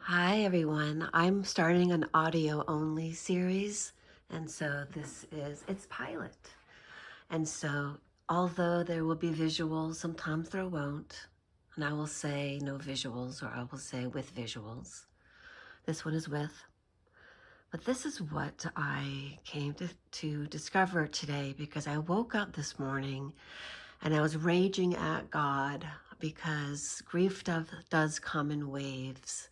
Hi everyone. I'm starting an audio only series, and so it's pilot. And so although there will be visuals, sometimes there won't. And I will say no visuals, or I will say with visuals. This one is with. But this is what I came to discover today, because I woke up this morning and I was raging at God because grief does come in waves.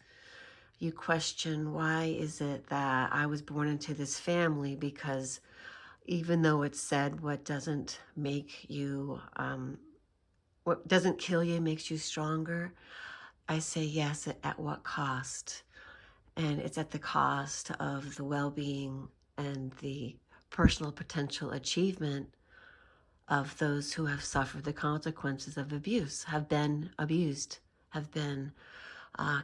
You question, why is it that I was born into this family? Because even though it's said what doesn't make you, what doesn't kill you makes you stronger, I say yes, at what cost? And it's at the cost of the well-being and the personal potential achievement of those who have suffered the consequences of abuse, have been abused, have been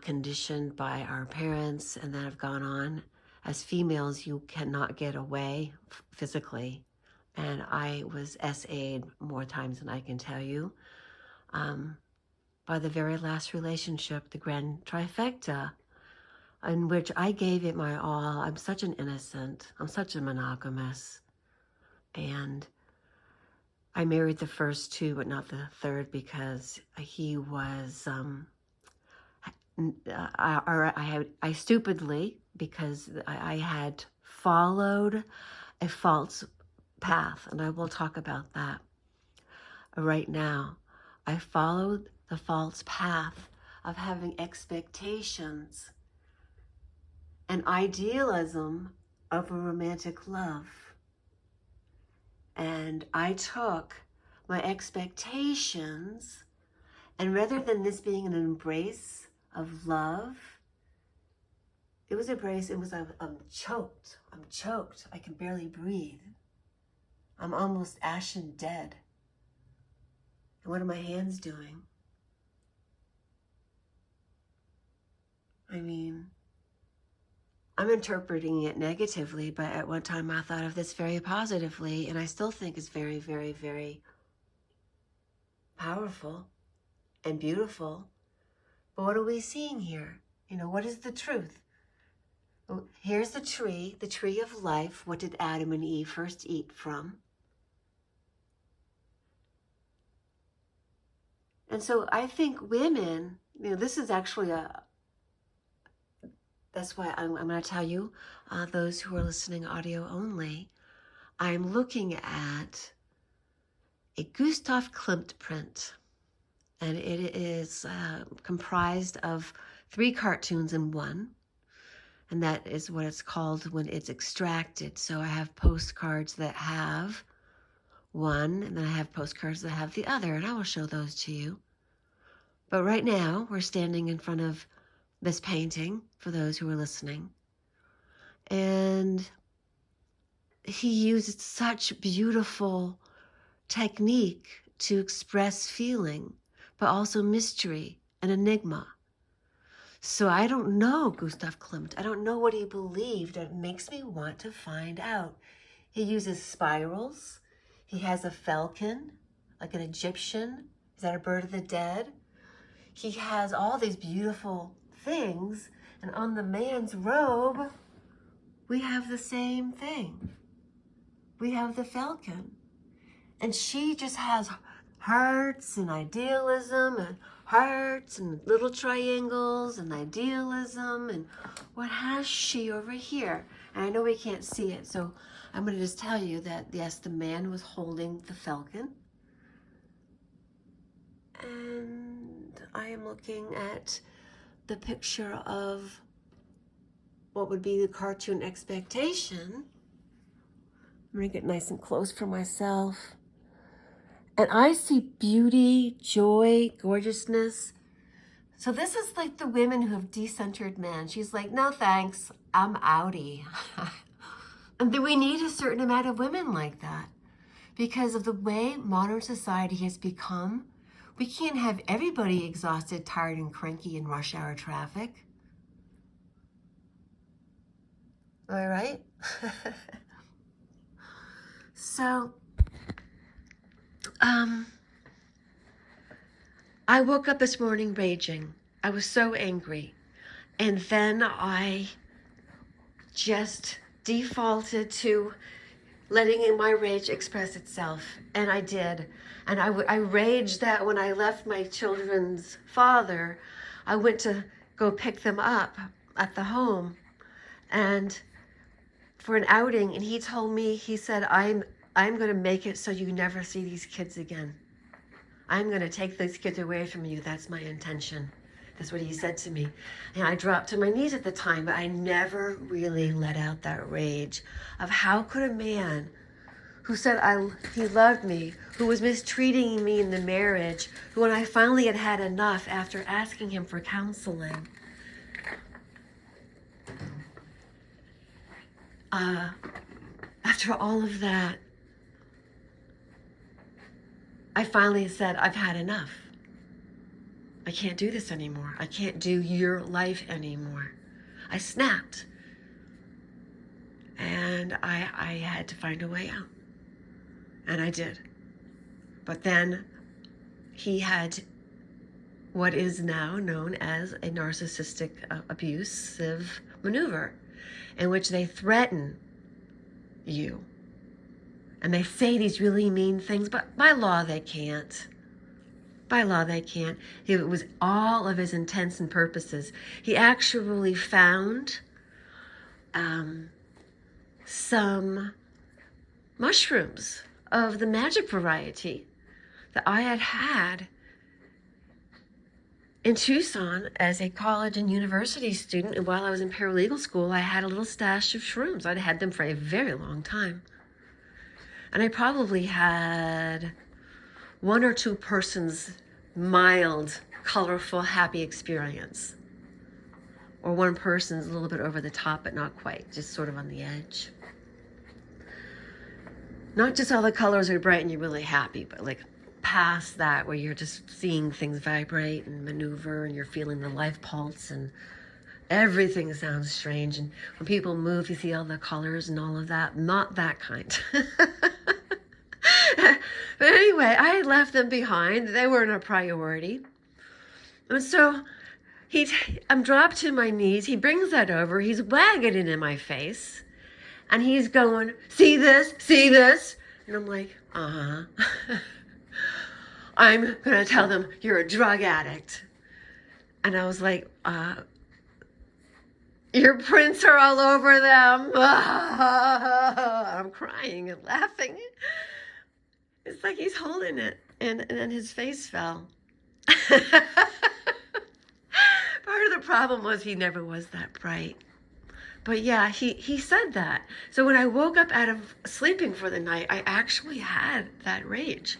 conditioned by our parents, and that have gone on. As females, you cannot get away physically. And I was SA'd more times than I can tell you. By the very last relationship, the grand trifecta, in which I gave it my all. I'm such an innocent. I'm such a monogamous. And I married the first two, but not the third, because he was I stupidly, because I had followed a false path, and I will talk about that right now. I followed the false path of having expectations and idealism of a romantic love. And I took my expectations, and rather than this being an embrace of love, it was embrace. It was, I'm choked. I'm choked. I can barely breathe. I'm almost ashen dead. And what are my hands doing? I mean, I'm interpreting it negatively, but at one time I thought of this very positively, and I still think it's very, very, very powerful and beautiful. But what are we seeing here? What is the truth? Here's the tree of life. What did Adam and Eve first eat from? And so I think women, this is actually that's why I'm going to tell you, those who are listening audio only, I'm looking at a Gustav Klimt print. And it is comprised of 3 cartoons in one. And that is what it's called when it's extracted. So I have postcards that have one, and then I have postcards that have the other, and I will show those to you. But right now, we're standing in front of this painting, for those who are listening. And he used such beautiful technique to express feeling, but also mystery and enigma. So I don't know Gustav Klimt. I don't know what he believed. It makes me want to find out. He uses spirals. He has a falcon, like an Egyptian. Is that a bird of the dead? He has all these beautiful things, and on the man's robe, we have the same thing. We have the falcon. And she just has hearts and idealism, and hearts and little triangles and idealism. And what has she over here? And I know we can't see it, so I'm going to just tell you that, yes, the man was holding the falcon. And I am looking at the picture of what would be the cartoon expectation. I'm going to get nice and close for myself. And I see beauty, joy, gorgeousness. So this is like the women who have decentered men. She's like, no thanks, I'm outie. And we need a certain amount of women like that. Because of the way modern society has become, we can't have everybody exhausted, tired, and cranky in rush hour traffic. All right? So, I woke up this morning raging. I was so angry. And then I just defaulted to letting my rage express itself. And I did. And I raged that when I left my children's father, I went to go pick them up at the home and for an outing. And he told me, he said, I'm going to make it so you never see these kids again. I'm going to take these kids away from you. That's my intention. That's what he said to me. And I dropped to my knees at the time, but I never really let out that rage of how could a man who said he loved me, who was mistreating me in the marriage, who when I finally had had enough after asking him for counseling, after all of that, I finally said, I've had enough. I can't do this anymore. I can't do your life anymore. I snapped. And I had to find a way out. And I did. But then he had what is now known as a narcissistic abusive maneuver in which they threaten you. And they say these really mean things, but by law they can't. By law they can't. It was all of his intents and purposes. He actually found some mushrooms of the magic variety that I had had in Tucson as a college and university student. And while I was in paralegal school, I had a little stash of shrooms. I'd had them for a very long time. And I probably had one or two persons' mild, colorful, happy experience. Or one person's a little bit over the top, but not quite, just sort of on the edge. Not just all the colors are bright and you're really happy, but like past that where you're just seeing things vibrate and maneuver and you're feeling the life pulse and everything sounds strange. And when people move, you see all the colors and all of that. Not that kind. But anyway, I had left them behind. They weren't a priority. And so I'm dropped to my knees. He brings that over. He's wagging it in my face. And he's going, see this, see this. And I'm like, I'm going to tell them you're a drug addict. And I was like, your prints are all over them. I'm crying and laughing. It's like he's holding it. And then his face fell. Part of the problem was he never was that bright. But yeah, he said that. So when I woke up out of sleeping for the night, I actually had that rage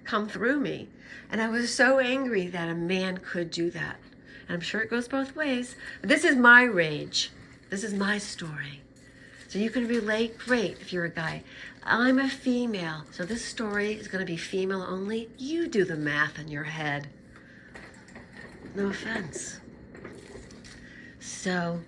come through me. And I was so angry that a man could do that. And I'm sure it goes both ways. But this is my rage. This is my story. So you can relate great if you're a guy. I'm a female, so this story is going to be female only. You do the math in your head. No offense. So,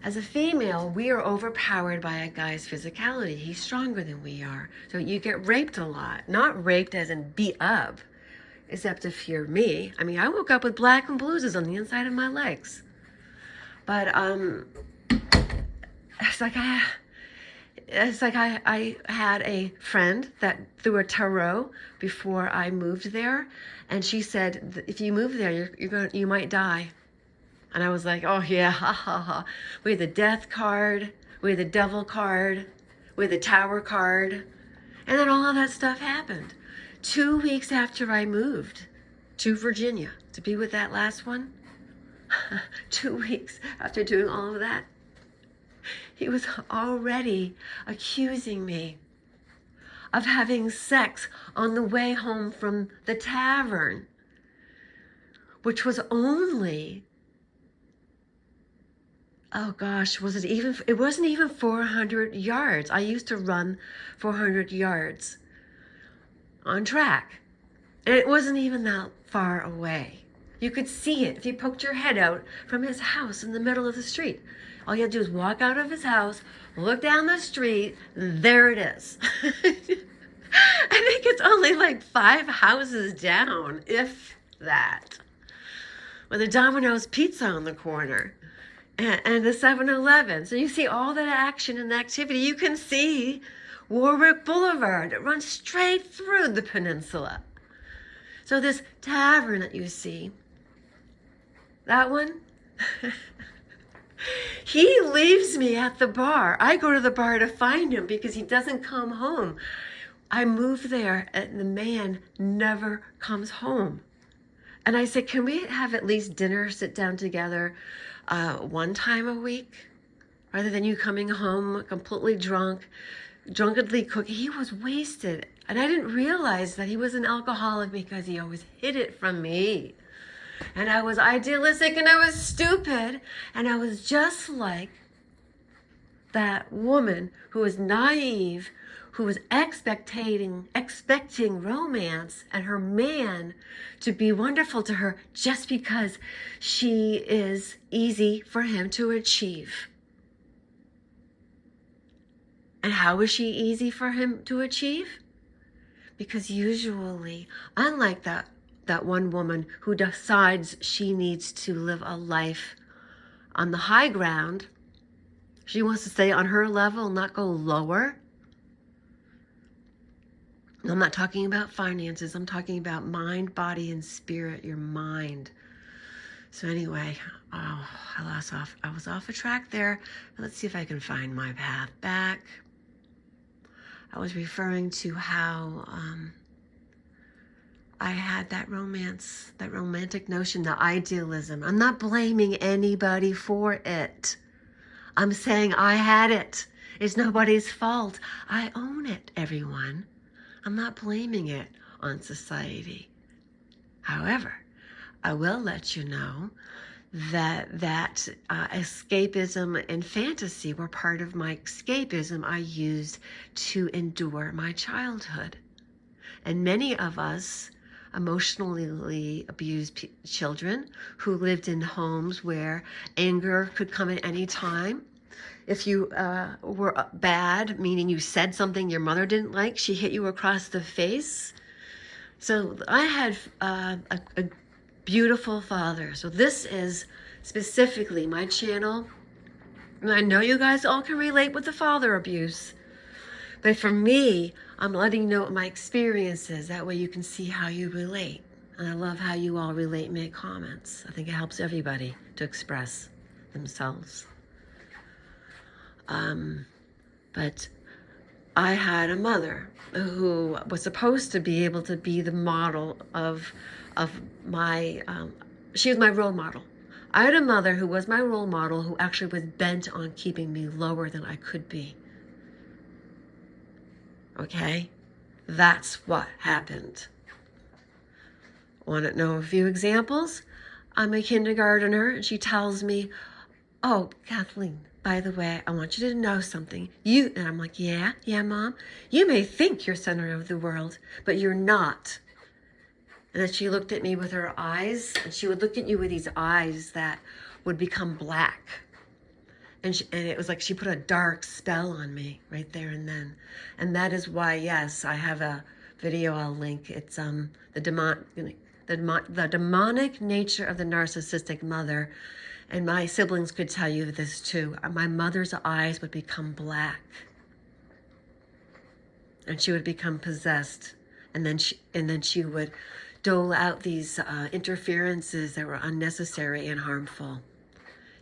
as a female, we are overpowered by a guy's physicality. He's stronger than we are. So you get raped a lot. Not raped as in beat up, except if you're me. I mean, I woke up with black and bruises on the inside of my legs. But, it's like I had a friend that threw a tarot before I moved there. And she said, if you move there, you might die. And I was like, oh yeah, ha ha ha. We had the death card, we had the devil card, we had the tower card. And then all of that stuff happened. 2 weeks after I moved to Virginia to be with that last one, 2 weeks after doing all of that, he was already accusing me of having sex on the way home from the tavern, which was only, oh gosh, it wasn't even 400 yards. I used to run 400 yards on track. And it wasn't even that far away. You could see it if you poked your head out from his house in the middle of the street. All you had to do is walk out of his house, look down the street, there it is. I think it's only like 5 houses down, if that. with a Domino's pizza on the corner and the 7-Eleven. So you see all that action and activity. You can see Warwick Boulevard. It runs straight through the peninsula. So this tavern that you see, that one, he leaves me at the bar. I go to the bar to find him because he doesn't come home. I move there and the man never comes home. And I said, can we have at least dinner, sit down together one time a week? Rather than you coming home completely drunk, drunkenly cooking. He was wasted. And I didn't realize that he was an alcoholic because he always hid it from me. And I was idealistic and I was stupid. And I was just like that woman who was naive, who was expecting romance and her man to be wonderful to her just because she is easy for him to achieve. And how is she easy for him to achieve? Because usually, unlike that one woman who decides she needs to live a life on the high ground, she wants to stay on her level, not go lower. I'm not talking about finances. I'm talking about mind, body, and spirit, your mind. So anyway, I was off a track there. Let's see if I can find my path back. I was referring to how I had that romantic notion, the idealism. I'm not blaming anybody for it. I'm saying I had it. It's nobody's fault. I own it, everyone. I'm not blaming it on society. However, I will let you know that escapism and fantasy were part of my escapism I used to endure my childhood. And many of us emotionally abused children who lived in homes where anger could come at any time. If you were bad, meaning you said something your mother didn't like, she hit you across the face. So I had a beautiful father. So this is specifically my channel. And I know you guys all can relate with the father abuse. But for me, I'm letting you know what my experience is. That way you can see how you relate. And I love how you all relate, make comments. I think it helps everybody to express themselves. But I had a mother who was supposed to be able to be the model of my, she was my role model. I had a mother who was my role model who actually was bent on keeping me lower than I could be. Okay? That's what happened. Want to know a few examples? I'm a kindergartner and she tells me, oh, Kathleen, by the way, I want you to know something. And I'm like, yeah, Mom. You may think you're center of the world, but you're not. And then she looked at me with her eyes, and she would look at you with these eyes that would become black. And it was like she put a dark spell on me right there and then. And that is why, yes, I have a video I'll link. It's the demonic nature of the narcissistic mother. And my siblings could tell you this too. My mother's eyes would become black. And she would become possessed. And then she would dole out these interferences that were unnecessary and harmful.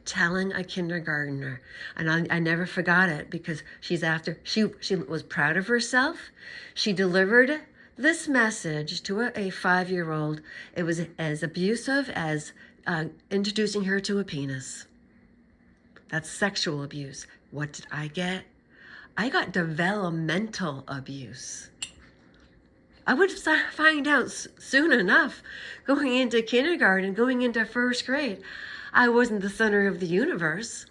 Telling a kindergartner. And I never forgot it because she was proud of herself. She delivered this message to a 5-year-old. It was as abusive as introducing her to a penis. That's sexual abuse. What did I get? I got developmental abuse. I would find out soon enough, going into kindergarten, going into 1st grade, I wasn't the center of the universe.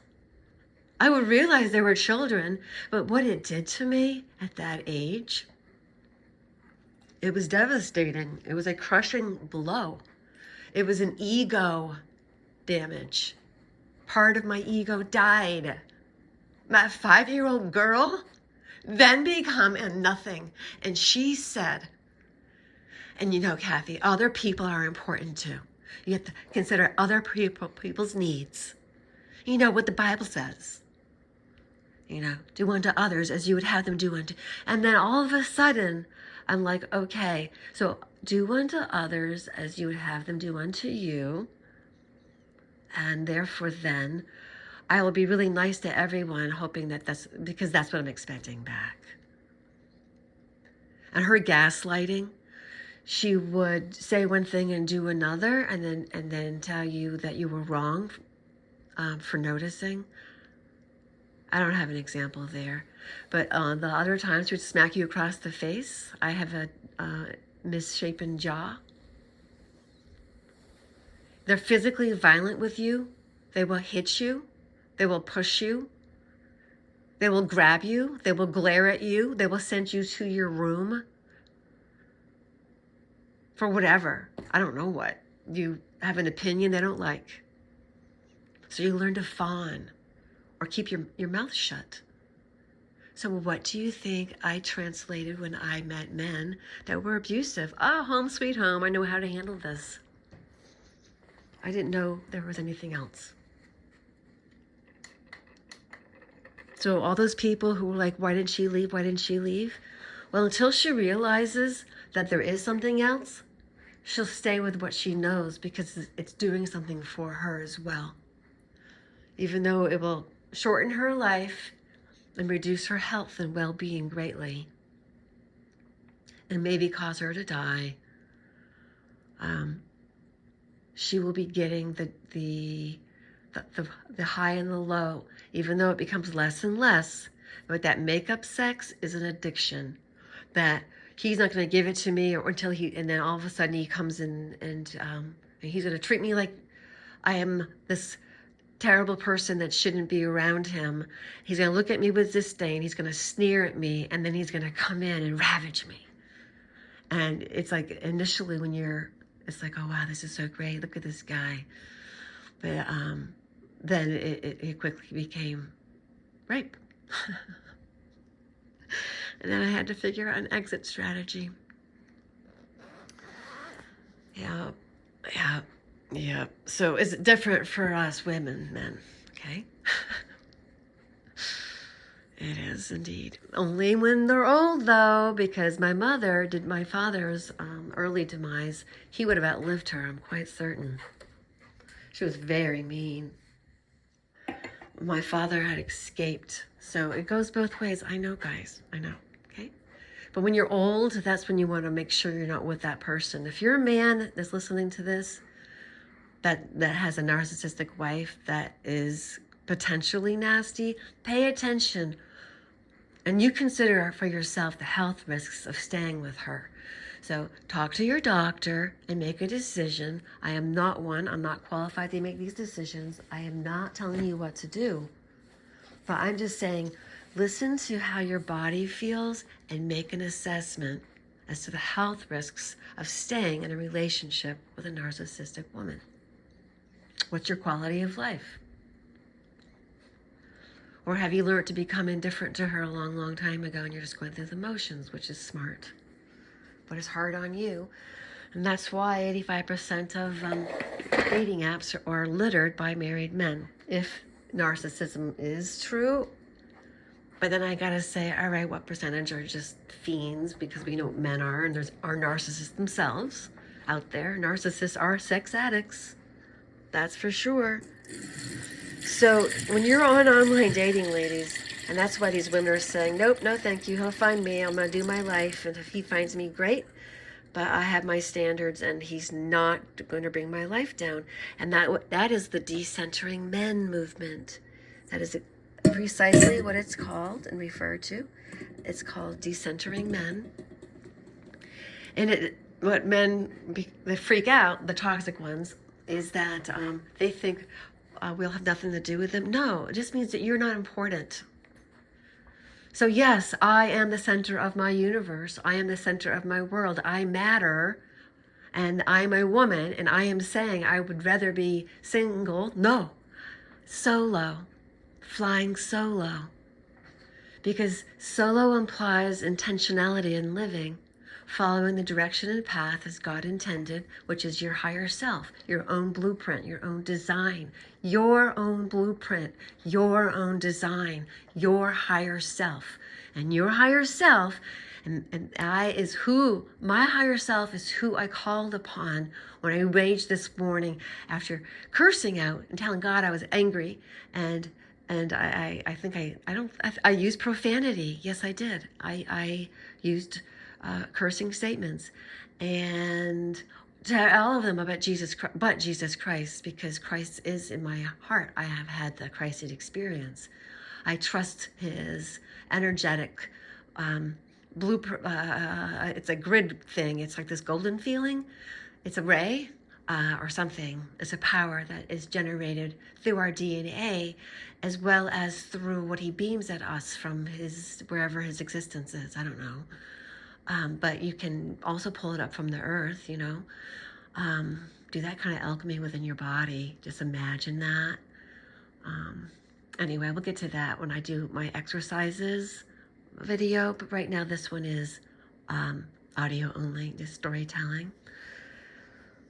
I would realize there were children, but what it did to me at that age, it was devastating. It was a crushing blow. It was an ego damage. Part of my ego died. My 5-year-old girl then became a nothing. And she said, and you know, Kathy, other people are important too. You have to consider other people's needs. You know what the Bible says. Do unto others as you would have them do unto. And then all of a sudden, I'm like, okay, so do unto others as you would have them do unto you. And therefore then, I will be really nice to everyone, hoping because that's what I'm expecting back. And her gaslighting, she would say one thing and do another, and then tell you that you were wrong for noticing. I don't have an example there, but the other times she would smack you across the face. I have a misshapen jaw. They're physically violent with you. They will hit you. They will push you. They will grab you. They will glare at you. They will send you to your room for whatever. I don't know what. You have an opinion they don't like. So you learn to fawn or keep your mouth shut. So what do you think I translated when I met men that were abusive? Oh, home sweet home. I know how to handle this. I didn't know there was anything else. So all those people who were like, why didn't she leave? Why didn't she leave? Well, until she realizes that there is something else, she'll stay with what she knows because it's doing something for her as well. Even though it will shorten her life and reduce her health and well-being greatly, and maybe cause her to die, she will be getting the high and the low, even though it becomes less and less. But that makeup sex is an addiction that he's not going to give it to me and then all of a sudden he comes in and he's going to treat me like I am this terrible person that shouldn't be around him. He's going to look at me with disdain. He's going to sneer at me, and then he's going to come in and ravage me. And it's like initially it's like, oh wow, this is so great. Look at this guy. But then it quickly became rape. And then I had to figure out an exit strategy. Yeah. So it's different for us women, men, okay? It is indeed. Only when they're old, though, because my mother did my father's early demise. He would have outlived her, I'm quite certain. She was very mean. My father had escaped. So it goes both ways. I know, guys. I know. Okay? But when you're old, that's when you want to make sure you're not with that person. If you're a man that's listening to this, that has a narcissistic wife that is potentially nasty, pay attention. And you consider for yourself the health risks of staying with her. So talk to your doctor and make a decision. I am not one. I'm not qualified to make these decisions. I am not telling you what to do. But I'm just saying, listen to how your body feels and make an assessment as to the health risks of staying in a relationship with a narcissistic woman. What's your quality of life? Or have you learned to become indifferent to her a long, long time ago and you're just going through the motions, which is smart, but it's hard on you. And that's why 85% of dating apps are littered by married men. If narcissism is true, but then I gotta say, all right, what percentage are just fiends? Because we know what men are, and there's are narcissists themselves out there. Narcissists are sex addicts. That's for sure. So when you're on online dating, ladies, and that's why these women are saying, nope, no thank you, he'll find me, I'm going to do my life, and if he finds me, great, but I have my standards, and he's not going to bring my life down. And that is the decentering men movement. That is precisely what it's called and referred to. It's called decentering men. And what men, they freak out, the toxic ones, is that they think we'll have nothing to do with them. No, it just means that you're not important. So yes, I am the center of my universe. I am the center of my world. I matter, and I'm a woman, and I am saying I would rather be single. No, solo, flying solo. Because solo implies intentionality in living, following the direction and path as God intended, which is your higher self, your own blueprint, your own design, your own blueprint, your own design, your higher self. And your higher self, my higher self is who I called upon when I raged this morning after cursing out and telling God I was angry, and I think I used profanity. Yes, I did. I used cursing statements, and to all of them about Jesus Christ, because Christ is in my heart. I have had the Christed experience. I trust his energetic blueprint. It's a grid thing. It's like this golden feeling. It's a ray or something. It's a power that is generated through our DNA, as well as through what he beams at us from his wherever his existence is. I don't know. But you can also pull it up from the earth, you know. Do that kind of alchemy within your body. Just imagine that. Anyway, we'll get to that when I do my exercises video. But right now, this one is audio only, just storytelling.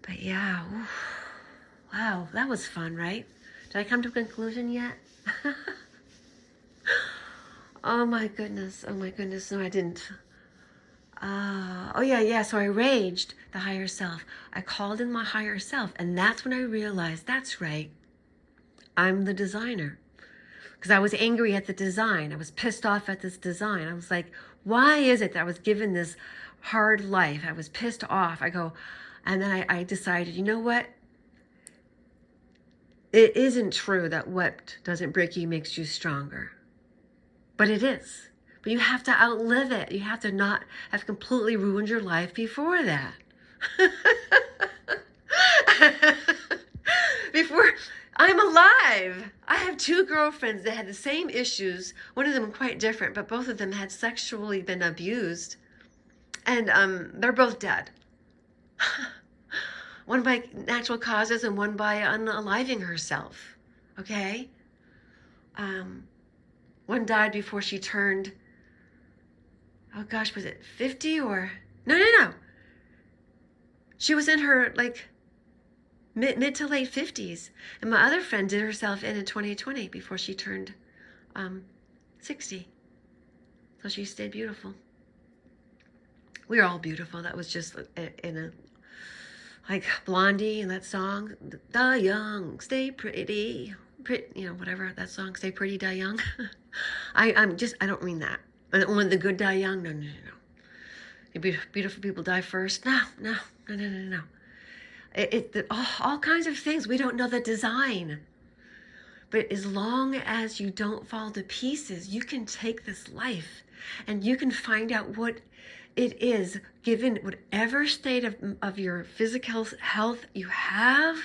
But yeah, oof. Wow, that was fun, right? Did I come to a conclusion yet? Oh my goodness, no, I didn't. Oh yeah, so I raged the higher self. I called in my higher self, and that's when I realized, that's right, I'm the designer. Because I was angry at the design. I was pissed off at this design. I was like, why is it that I was given this hard life? I was pissed off. And then I decided, you know what? It isn't true that what doesn't break you makes you stronger. But it is. But you have to outlive it. You have to not have completely ruined your life before that. Before I'm alive. I have 2 girlfriends that had the same issues. One of them quite different, but both of them had sexually been abused. And they're both dead. One by natural causes and one by unaliving herself. Okay? One died before she turned, oh gosh, was it 50 or? No. She was in her mid to late 50s. And my other friend did herself in 2020 before she turned 60. So she stayed beautiful. We are all beautiful. That was just in a, like Blondie in that song, Die Young, Stay Pretty, whatever that song, Stay Pretty, Die Young. I don't mean that. When the good die young, no. Beautiful people die first. No. All kinds of things. We don't know the design. But as long as you don't fall to pieces, you can take this life and you can find out what it is, given whatever state of your physical health you have,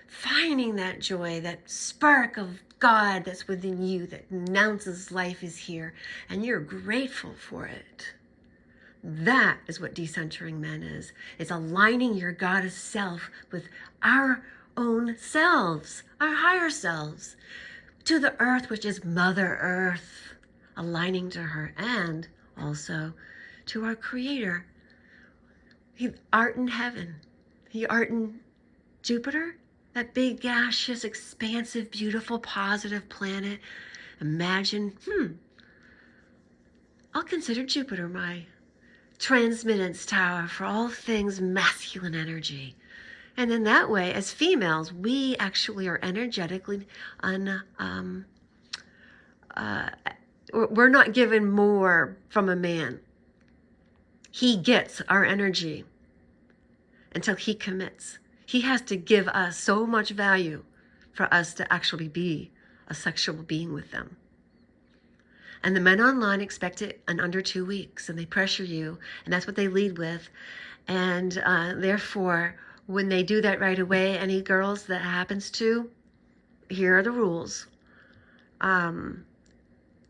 finding that joy, that spark of God that's within you that announces life is here, and you're grateful for it. That is what decentering men is. It's aligning your goddess self with our own selves, our higher selves, to the earth, which is Mother Earth, aligning to her, and also to our Creator. He art in heaven. He art in Jupiter, that big, gaseous, expansive, beautiful, positive planet. Imagine, I'll consider Jupiter my transmittance tower for all things masculine energy. And in that way, as females, we actually are energetically we're not given more from a man. He gets our energy until he commits. He has to give us so much value for us to actually be a sexual being with them. And the men online expect it in under 2 weeks, and they pressure you, and that's what they lead with. And therefore, when they do that right away, any girls that happens to, here are the rules.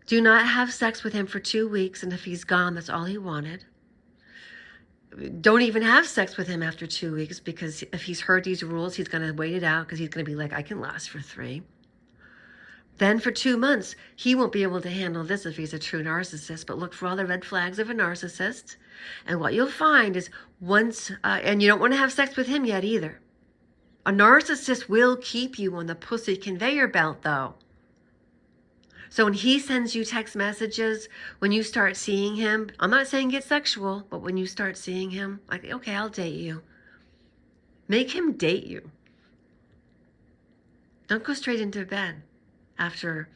Do not have sex with him for 2 weeks, and if he's gone, that's all he wanted. Don't even have sex with him after 2 weeks, because if he's heard these rules, he's going to wait it out, because he's going to be like, I can last for 3. Then for 2 months, he won't be able to handle this if he's a true narcissist, but look for all the red flags of a narcissist. And what you'll find is once, and you don't want to have sex with him yet either. A narcissist will keep you on the pussy conveyor belt though. So when he sends you text messages, when you start seeing him, I'm not saying get sexual, but when you start seeing him, like, okay, I'll date you. Make him date you. Don't go straight into bed after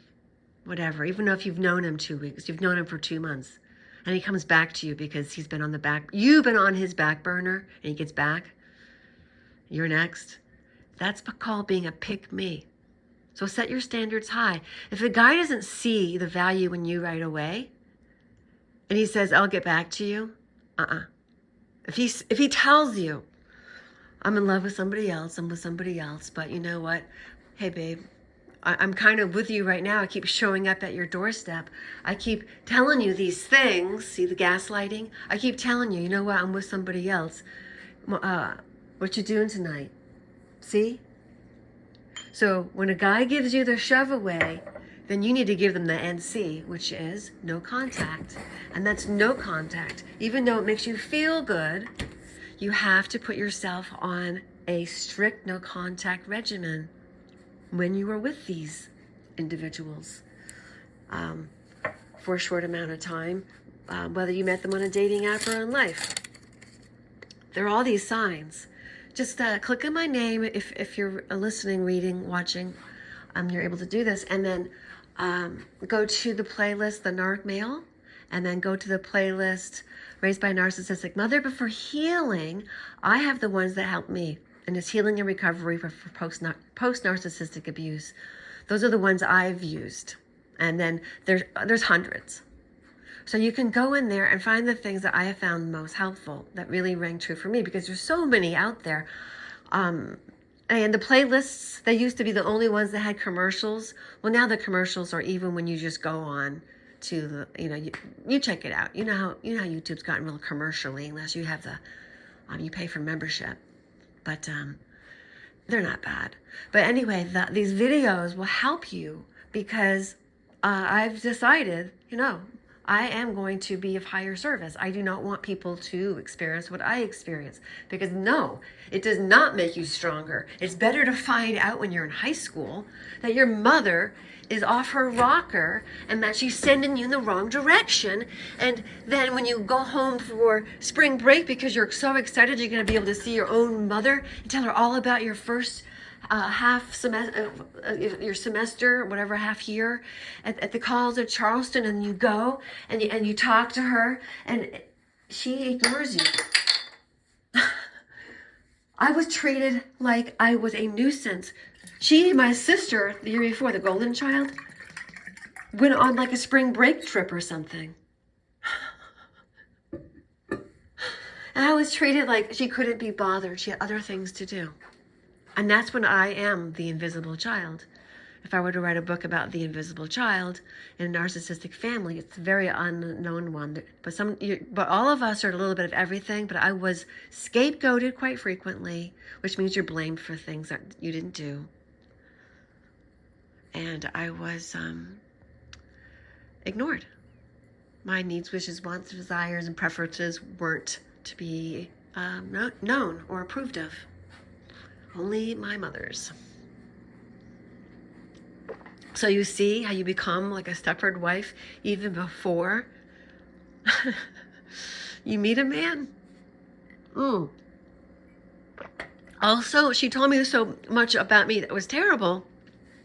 whatever, even though if you've known him 2 weeks, you've known him for 2 months, and he comes back to you because he's been on the back, you've been on his back burner, and he gets back, you're next. That's called being a pick-me. So set your standards high. If a guy doesn't see the value in you right away, and he says, I'll get back to you, If he tells you, I'm in love with somebody else, I'm with somebody else, but you know what? Hey, babe, I'm kind of with you right now. I keep showing up at your doorstep. I keep telling you these things. See the gaslighting? I keep telling you, you know what? I'm with somebody else. What you doing tonight? See? So when a guy gives you the shove away, then you need to give them the NC, which is no contact. And that's no contact. Even though it makes you feel good, you have to put yourself on a strict no contact regimen when you are with these individuals for a short amount of time, whether you met them on a dating app or in life. There are all these signs. Just click on my name if you're listening, reading, watching. You're able to do this. And then go to the playlist, The Narc Male, and then go to the playlist, Raised by a Narcissistic Mother. But for healing, I have the ones that help me. And it's healing and recovery for post-narcissistic abuse. Those are the ones I've used. And then there's hundreds. So you can go in there and find the things that I have found most helpful, that really rang true for me, because there's so many out there. And the playlists, they used to be the only ones that had commercials. Well, now the commercials are even when you just go on to the, you check it out. You know how YouTube's gotten real commercially, unless you have you pay for membership. But they're not bad. But anyway, these videos will help you because I've decided, I am going to be of higher service. I do not want people to experience what I experience, because no, it does not make you stronger. It's better to find out when you're in high school that your mother is off her rocker and that she's sending you in the wrong direction. And then when you go home for spring break because you're so excited you're going to be able to see your own mother and tell her all about your first half semester, your semester, whatever, half year at the College of Charleston, and you go and you talk to her and she ignores you. I was treated like I was a nuisance. My sister, the year before, the golden child, went on like a spring break trip or something. And I was treated like she couldn't be bothered. She had other things to do. And that's when I am the invisible child. If I were to write a book about the invisible child in a narcissistic family, it's a very unknown one. But all of us are a little bit of everything. But I was scapegoated quite frequently, which means you're blamed for things that you didn't do. And I was ignored. My needs, wishes, wants, desires, and preferences weren't to be known or approved of. Only my mother's. So you see how you become like a Stepford wife even before you meet a man? Also, she told me so much about me that was terrible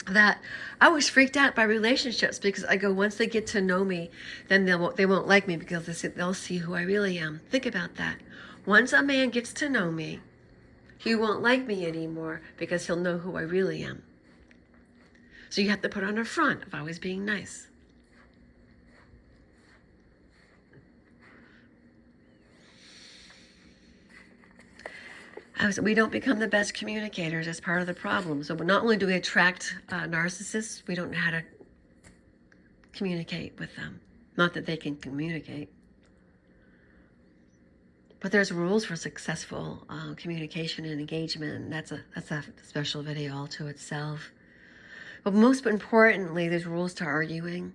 that I was freaked out by relationships, because I go, once they get to know me, then they won't like me, because they'll see who I really am. Think about that. Once a man gets to know me, he won't like me anymore, because he'll know who I really am. So you have to put on a front of always being nice. We don't become the best communicators as part of the problem. So not only do we attract narcissists, we don't know how to communicate with them. Not that they can communicate. But there's rules for successful communication and engagement. That's a special video all to itself. But most importantly, there's rules to arguing.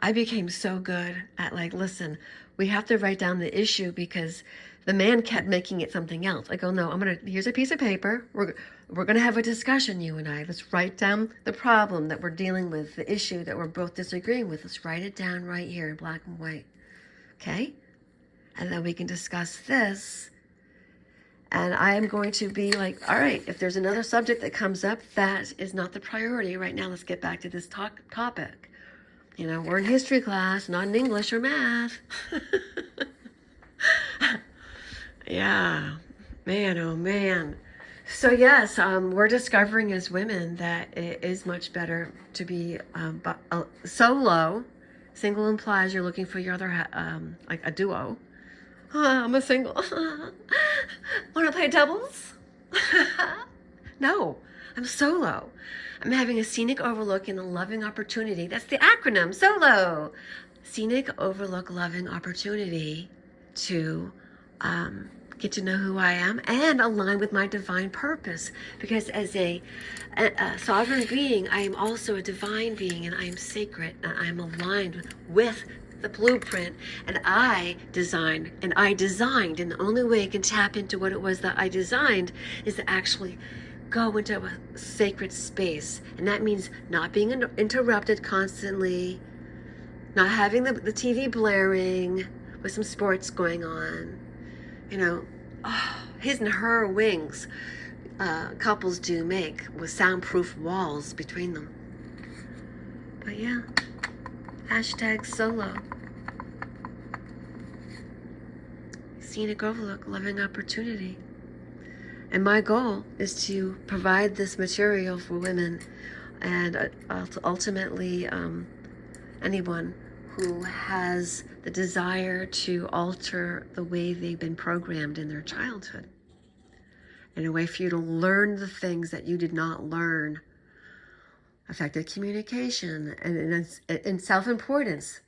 I became so good at like, listen, we have to write down the issue because the man kept making it something else. I go, no, here's a piece of paper. We're gonna have a discussion, you and I. Let's write down the problem that we're dealing with, the issue that we're both disagreeing with. Let's write it down right here in black and white. Okay? And then we can discuss this. And I am going to be like, all right, if there's another subject that comes up, that is not the priority right now. Let's get back to this topic. You know, we're in history class, not in English or math. Yeah, man, oh man. So yes, we're discovering as women that it is much better to be solo. Single implies you're looking for your other, like a duo. I'm a single. Want to play doubles? No, I'm solo. I'm having a scenic overlook and a loving opportunity. That's the acronym, SOLO. Scenic overlook, loving opportunity to get to know who I am and align with my divine purpose. Because as a sovereign being, I am also a divine being, and I am sacred, and I am aligned with the blueprint, and I designed, and the only way I can tap into what it was that I designed is to actually go into a sacred space. And that means not being interrupted constantly, not having the TV blaring with some sports going on, you know, his and her wings. Couples do make with soundproof walls between them. But yeah, hashtag solo. Scenic overlook, loving opportunity. And my goal is to provide this material for women and ultimately anyone who has the desire to alter the way they've been programmed in their childhood. In a way for you to learn the things that you did not learn. Effective communication and self-importance.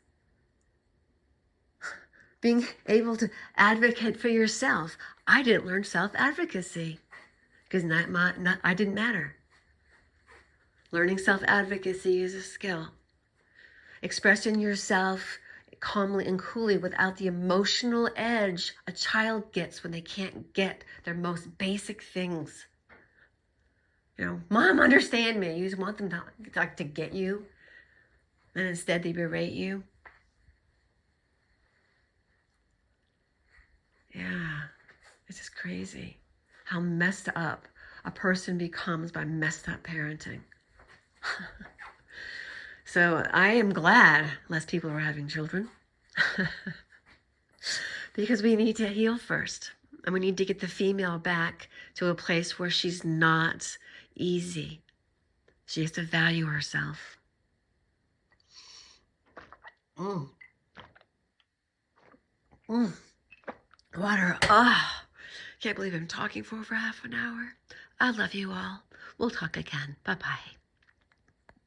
Being able to advocate for yourself. I didn't learn self-advocacy because I didn't matter. Learning self-advocacy is a skill. Expressing yourself calmly and coolly without the emotional edge a child gets when they can't get their most basic things. You know, Mom, understand me. You just want them to get you, and instead they berate you. Yeah, it's just crazy how messed up a person becomes by messed up parenting. So I am glad less people are having children because we need to heal first, and we need to get the female back to a place where she's not easy. She has to value herself. Water. Can't believe I'm talking for over half an hour. I love you all. We'll talk again. Bye-bye.